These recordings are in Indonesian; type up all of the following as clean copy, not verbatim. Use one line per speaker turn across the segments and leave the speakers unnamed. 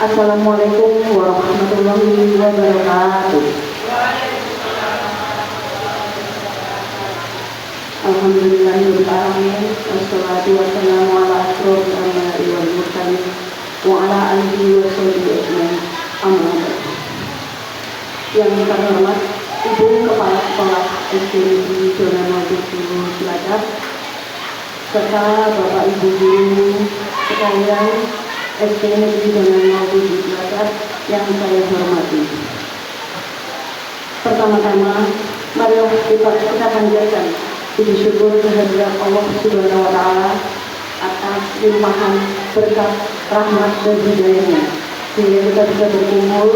Assalamualaikum warahmatullahi wabarakatuh. Alhamdulillahirabbil alamin wassalatu wassalamu ala asyrofil anbiya'i wal mursalin wa ala alihi wa sahbihi ajmain. Amma ba'du. Yang terhormat Ibu Kepala Sekolah SD Negeri Zona 07 Cilacap serta Bapak Ibu guru sekalian SD Negeri Zona 07 Cilacap yang saya hormati. Pertama-tama, mari kita panjatkan puji syukur kehadirat Allah Subhanahu wa Ta'ala atas limpahan berkat, rahmat dan hidayahnya sehingga kita bisa berkumpul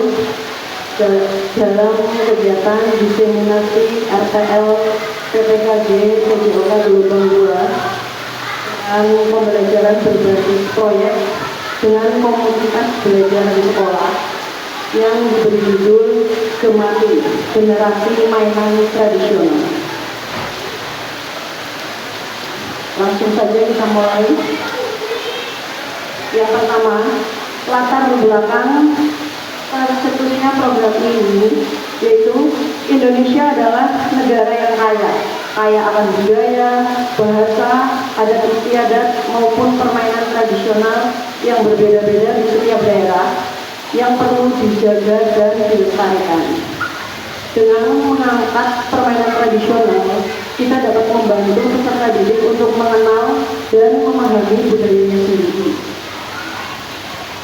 dalam kegiatan diseminasi RTL PPKJ PJOK Gelombang 2 dan pembelajaran berbasis proyek dengan komunitas belajar di sekolah yang diberi judul Gemati Generasi Mainan Tradisional. Langsung saja kita mulai. Yang pertama, latar belakang tercetusnya program ini yaitu Indonesia adalah negara yang kaya akan budaya, bahasa, adat istiadat maupun permainan tradisional yang berbeda-beda di setiap daerah yang perlu dijaga dan dilestarikan. Dengan mengangkat permainan tradisional, kita dapat membantu peserta didik untuk mengenal dan memahami budayanya sendiri.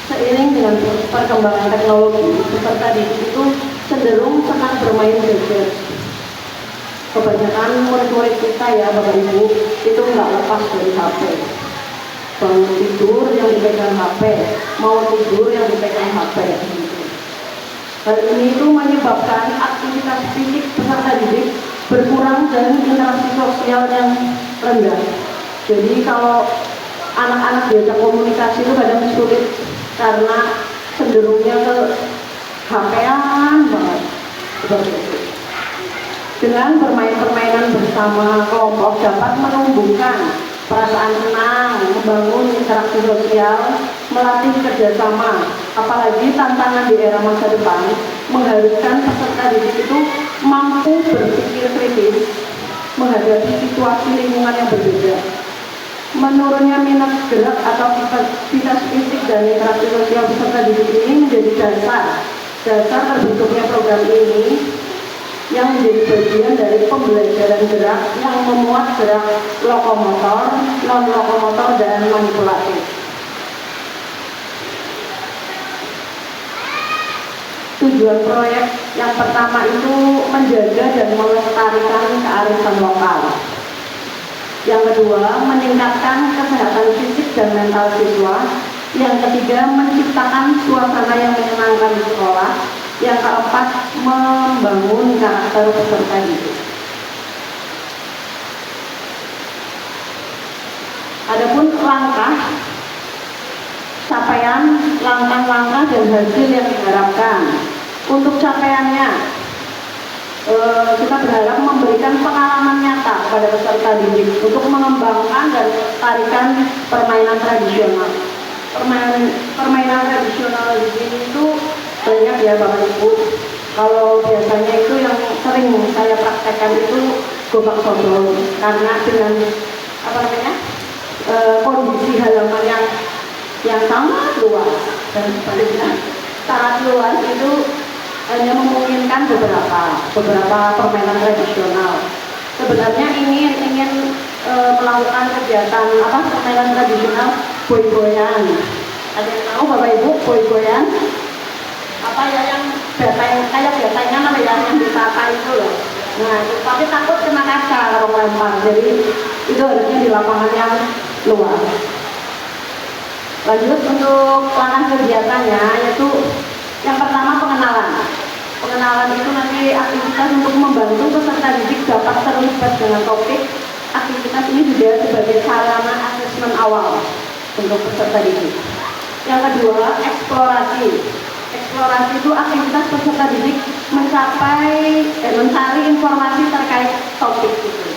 Seiring dengan perkembangan teknologi, peserta didik itu cenderung senang bermain gadget. Kebanyakan murid-murid kita ya Bapak Ibu itu nggak lepas dari HP. Bangun tidur yang dipegang HP, mau tidur yang dipegang HP. Hal ini itu menyebabkan aktivitas fisik peserta didik berkurang dan interaksi sosial yang rendah. Jadi kalau anak-anak diajak komunikasi itu kadang sulit karena cenderungnya ke HP-an banget. Seperti itu. Dengan bermain permainan bersama kelompok dapat menumbuhkan perasaan senang, membangun interaksi sosial, melatih kerjasama. Apalagi tantangan di era masa depan mengharuskan peserta didik itu mampu berpikir kritis menghadapi situasi lingkungan yang berbeda. Menurunnya minat gerak atau aktivitas fisik dan interaksi sosial peserta didik ini menjadi dasar terbentuknya program ini yang menjadi bagian dari pembelajaran gerak yang memuat gerak lokomotor, non-lokomotor, dan manipulatif. Tujuan proyek yang pertama itu menjaga dan melestarikan kearifan lokal. Yang kedua, meningkatkan kesehatan fisik dan mental siswa. Yang ketiga, menciptakan suasana yang menyenangkan di sekolah. Yang keempat, membangun karakter peserta didik. Adapun capaian, langkah-langkah dan hasil yang diharapkan. Untuk capaiannya, kita berharap memberikan pengalaman nyata pada peserta didik untuk mengembangkan dan melestarikan permainan tradisional. Permainan tradisional di sini itu banyak ya Bapak Ibu. Kalau biasanya itu yang sering saya praktekkan itu gobak sodor, karena dengan kondisi halaman yang sangat luas dan sebaliknya sangat luas itu hanya memungkinkan beberapa permainan tradisional. Sebenarnya ingin melakukan kegiatan permainan tradisional boy-boyan. Ada yang tahu Bapak Ibu boy-boyan? Yang betengan yang ditata itu loh. Nah, tapi takut kena kaca kalau lempar. Jadi itu harusnya di lapangan yang luas. Lanjut untuk langkah kegiatannya, yaitu yang pertama pengenalan. Pengenalan itu nanti aktivitas untuk membantu peserta didik dapat terlibat dengan topik. Aktivitas ini juga sebagai sarana asesmen awal untuk peserta didik. Yang kedua, eksplorasi. Eksplorasi itu aktivitas peserta didik mencari informasi terkait topik itu.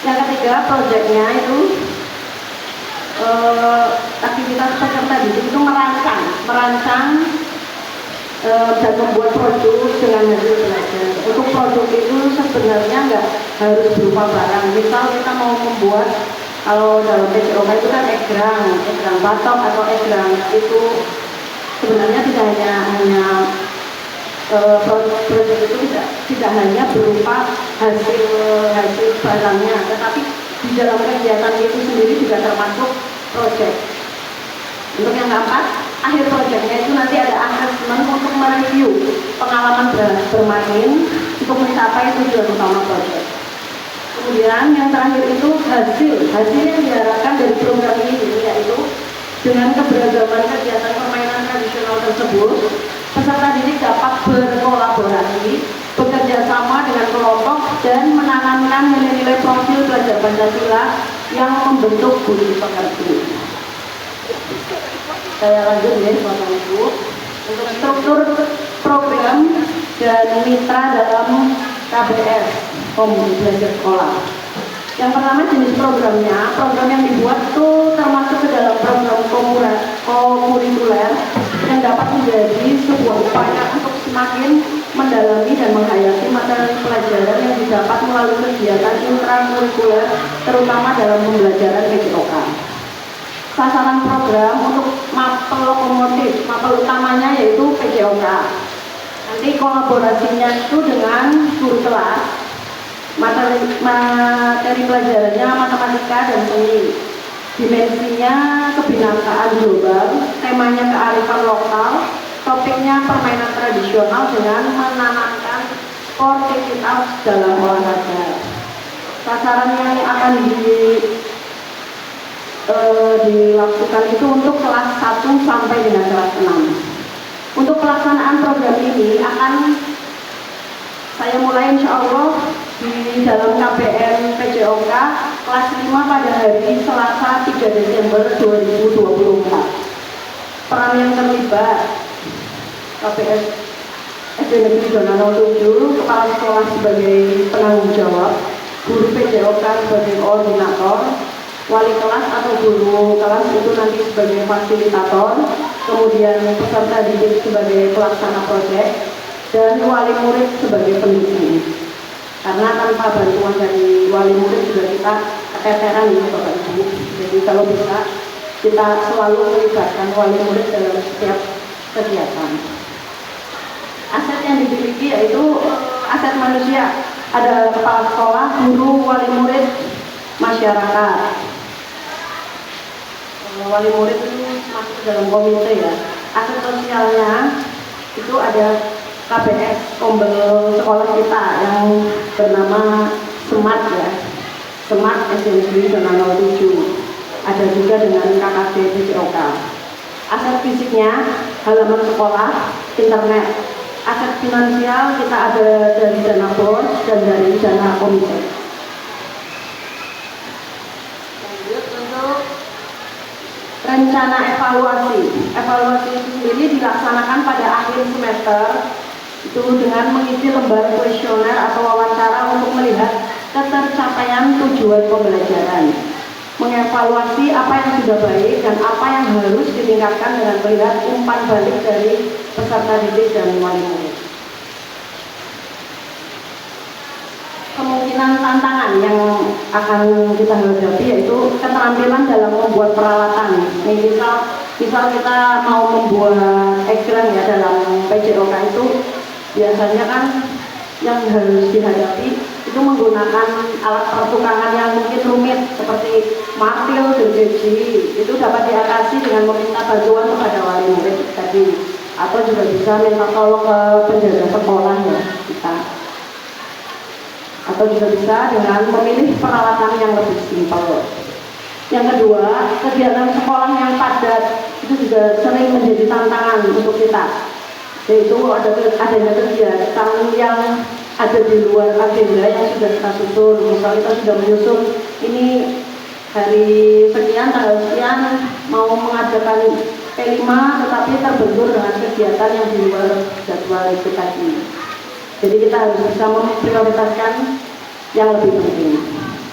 Yang ketiga, proyeknya itu aktivitas peserta didik itu merancang dan membuat produk dengan hasil belajar. Untuk produk itu sebenarnya nggak harus berupa barang. Misal kita mau membuat, kalau dalam PJOK itu kan egrang batok atau egrang itu sebenarnya tidak hanya produk itu tidak hanya berupa hasil barangnya, tetapi di dalam kegiatan itu sendiri juga termasuk proyek. Untuk yang keempat, akhir proyeknya itu nanti ada assessment untuk mereview pengalaman bermain untuk mencapai tujuan utama proyek. Kemudian yang terakhir itu hasil yang diharapkan dari program ini, yaitu dengan keberagaman kegiatan permainan tradisional tersebut, peserta didik dapat berkolaborasi, bekerja sama dengan kelompok, dan menanamkan nilai-nilai profil belajar Pancasila yang membentuk budi pekerti. Saya lanjut ya, Bapak Ibu. Untuk struktur program dan mitra dalam KBS, Komunitas Belajar Sekolah. Yang pertama jenis programnya, program yang dibuat itu termasuk ke dalam program kurikuler yang dapat menjadi sebuah upaya untuk semakin mendalami dan menghayati materi pelajaran yang didapat melalui kegiatan intrakurikuler, terutama dalam pembelajaran PJOK. Sasaran program untuk mapel lokomotif, mapel utamanya yaitu PJOK. Nanti kolaborasinya itu dengan guru kelas, materi pelajarannya matematika dan seni, dimensinya kebinakaan global, temanya kearifan lokal, topiknya permainan tradisional dengan menanamkan sportivitas dalam olahraga. Sasaran yang akan dilakukan itu untuk kelas 1 sampai dengan kelas 6. Untuk pelaksanaan program ini akan saya mulai insya Allah di dalam KPM PJOK kelas 5 pada hari Selasa 3 Desember 2024. Peran yang terlibat KPS SD Negeri Zona 07, Kepala Sekolah sebagai penanggung jawab, guru PJOK sebagai koordinator, wali kelas atau guru kelas itu nanti sebagai fasilitator, kemudian peserta didik sebagai pelaksana proyek, dan wali murid sebagai pendukung. Karena tanpa bantuan dari wali murid juga kita keteteran ya Bapak Ibu. Jadi kalau bisa kita selalu melibatkan wali murid dalam setiap kegiatan. Aset yang dimiliki yaitu aset manusia, ada kepala sekolah, guru, wali murid, masyarakat. Wali murid itu masuk dalam komite ya. Aset sosialnya itu ada KBS Kombel sekolah kita yang bernama Smart ya, Smart SD Negeri Zona 07. Ada juga dengan KKD PJOK. Aset fisiknya halaman sekolah, internet. Aset finansial kita ada dari dana bos dan dari dana komite. Lanjut untuk rencana evaluasi. Evaluasi itu sendiri dilaksanakan pada akhir semester itu dengan mengisi lembar kuesioner atau wawancara untuk melihat ketercapaian tujuan pembelajaran, mengevaluasi apa yang sudah baik dan apa yang harus ditingkatkan dengan melihat umpan balik dari peserta didik dan wali murid. Kemungkinan tantangan yang akan kita hadapi yaitu keterampilan dalam membuat peralatan. Misal kita mau membuat ekran ya dalam PJOK itu biasanya kan yang harus dihadapi itu menggunakan alat pertukangan yang mungkin rumit seperti martil, gergaji. Itu dapat diatasi dengan meminta bantuan kepada wali murid tadi, atau juga bisa minta tolong ke penjaga sekolah ya kita, atau juga bisa dengan memilih peralatan yang lebih simpel. Yang kedua, kegiatan sekolah yang padat itu juga sering menjadi tantangan untuk kita, yaitu adanya kegiatan yang ada di luar agenda yang sudah kita susun. Misal kita sudah menyusun ini hari sekian tanggal sekian mau mengadakan P5, tetapi terbentur dengan kegiatan yang di luar jadwal itu tadi. Jadi kita harus bisa memprioritaskan yang lebih penting.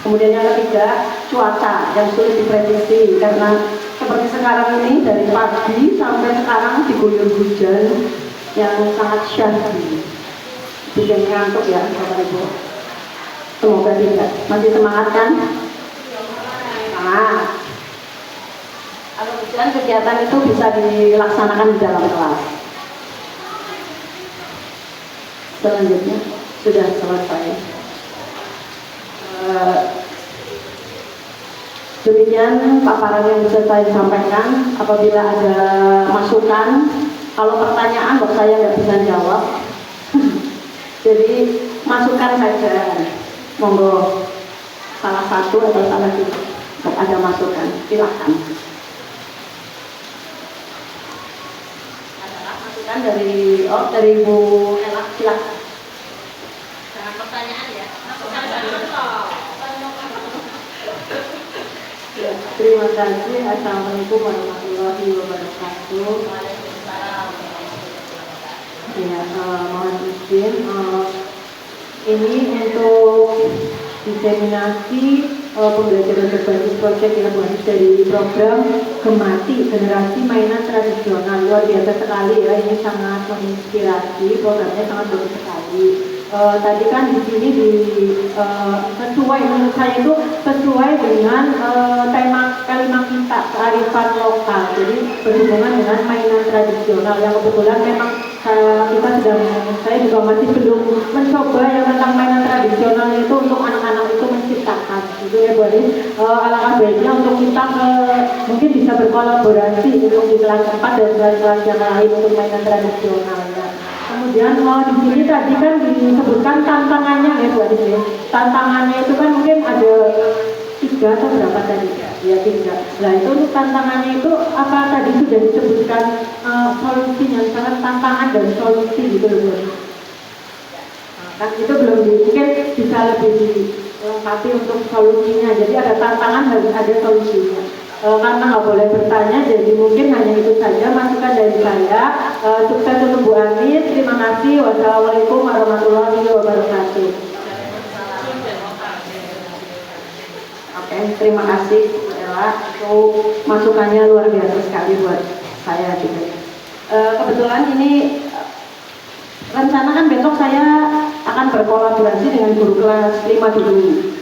Kemudian yang ketiga, cuaca yang sulit diprediksi, karena seperti sekarang ini dari pagi sampai sekarang diguyur hujan yang sangat syahdu, bikin ngantuk ya Bapak Ibu. Semoga tidak. Masih semangat kan? Semangat. Kalau hujan kegiatan itu bisa dilaksanakan di dalam kelas. Selanjutnya sudah selesai. Demikian paparan yang bisa saya sampaikan. Apabila ada masukan, kalau pertanyaan kok saya nggak bisa jawab, jadi masukkan saja. Monggo salah satu atau salah dua, kok ada masukan, silakan. Adalah masukan dari Bu Ella, silakan. Jangan pertanyaan ya. Ya, terima kasih. Assalamualaikum warahmatullahi wabarakatuh. Ya, mohon izin. Ini untuk diseminasi pembelajaran berbasis proyek yang berbasis dari program Gemati Generasi Mainan Tradisional. Luar biasa sekali ya, ini sangat menginspirasi, programnya sangat bagus sekali. Tadi kan di sini sesuai, menurut saya itu sesuai dengan tema kalimat kita, kearifan lokal. Jadi berhubungan dengan mainan tradisional yang kebetulan memang saya juga masih belum mencoba yang tentang mainan tradisional itu untuk anak-anak itu menciptakan. Itu ya Bu Aris, alangkah baiknya untuk kita mungkin bisa berkolaborasi untuk di kelas 4 dan kelas-kelas yang lain untuk mainan tradisional ya. Kemudian di sini tadi kan disebutkan tantangannya ya Bu Aris ya. Tantangannya itu kan mungkin ada 3 atau berapa tadi? Ya 3. Nah itu untuk tantangannya itu apa tadi sudah disebutkan solusinya, misalkan tantangan dan solusi gitu loh Bu Aris. Kan itu belum mungkin bisa lebih dilengkapi untuk solusinya. Jadi ada tantangan dan ada solusinya. Karena nggak boleh bertanya, jadi mungkin hanya itu saja masukan dari saya. Sukses untuk Bu Anis. Terima kasih. Wassalamualaikum warahmatullahi wabarakatuh. Oke, terima kasih Bu Ella. Itu masukannya luar biasa sekali buat saya juga. Kebetulan ini rencana kan besok saya akan berkolaborasi dengan guru kelas 5 dulu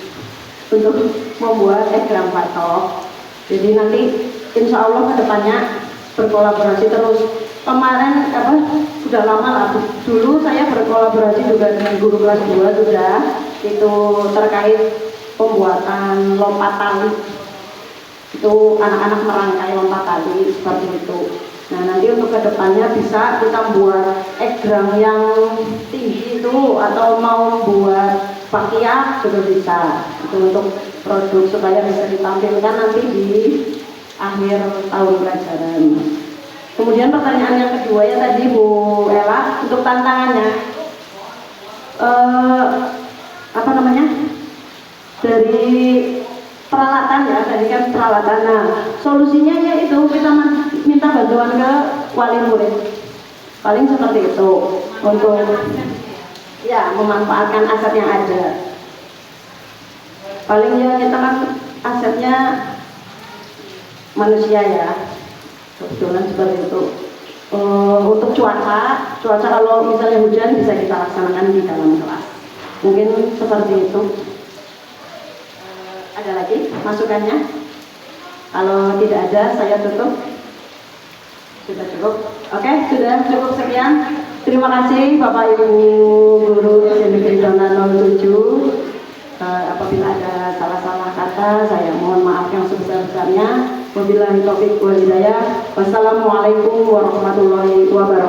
untuk membuat egram patok. Jadi nanti insya Allah kedepannya berkolaborasi terus. Kemarin sudah lama lah. Dulu saya berkolaborasi juga dengan guru kelas 2 sudah, itu terkait pembuatan lompat tali. Itu anak-anak merangkai lompat tali seperti itu. Nah nanti untuk kedepannya bisa kita buat egram yang tinggi itu atau mau buat pakia juga bisa. Itu untuk produk supaya bisa ditampilkan nanti di akhir tahun pelajaran. Kemudian pertanyaan yang kedua ya tadi Bu Ella untuk tantangannya dari peralatan ya, tadi kan peralatan. Nah solusinya ya itu kita minta bantuan ke wali murid, paling seperti itu untuk ya memanfaatkan aset yang ada. Paling ya kita kan asetnya manusia ya, kebetulan seperti itu. Untuk cuaca kalau misalnya hujan bisa kita laksanakan di dalam kelas, mungkin seperti itu. Ada lagi masukannya? Kalau tidak ada saya tutup. Sudah cukup? Oke, sudah cukup sekian. Terima kasih Bapak Ibu Guru SD Negeri Dona 07. Apabila ada salah-salah kata, saya mohon maaf yang sebesar-besarnya. Wabillahi taufiq wal hidayah. Wassalamualaikum warahmatullahi wabarakatuh.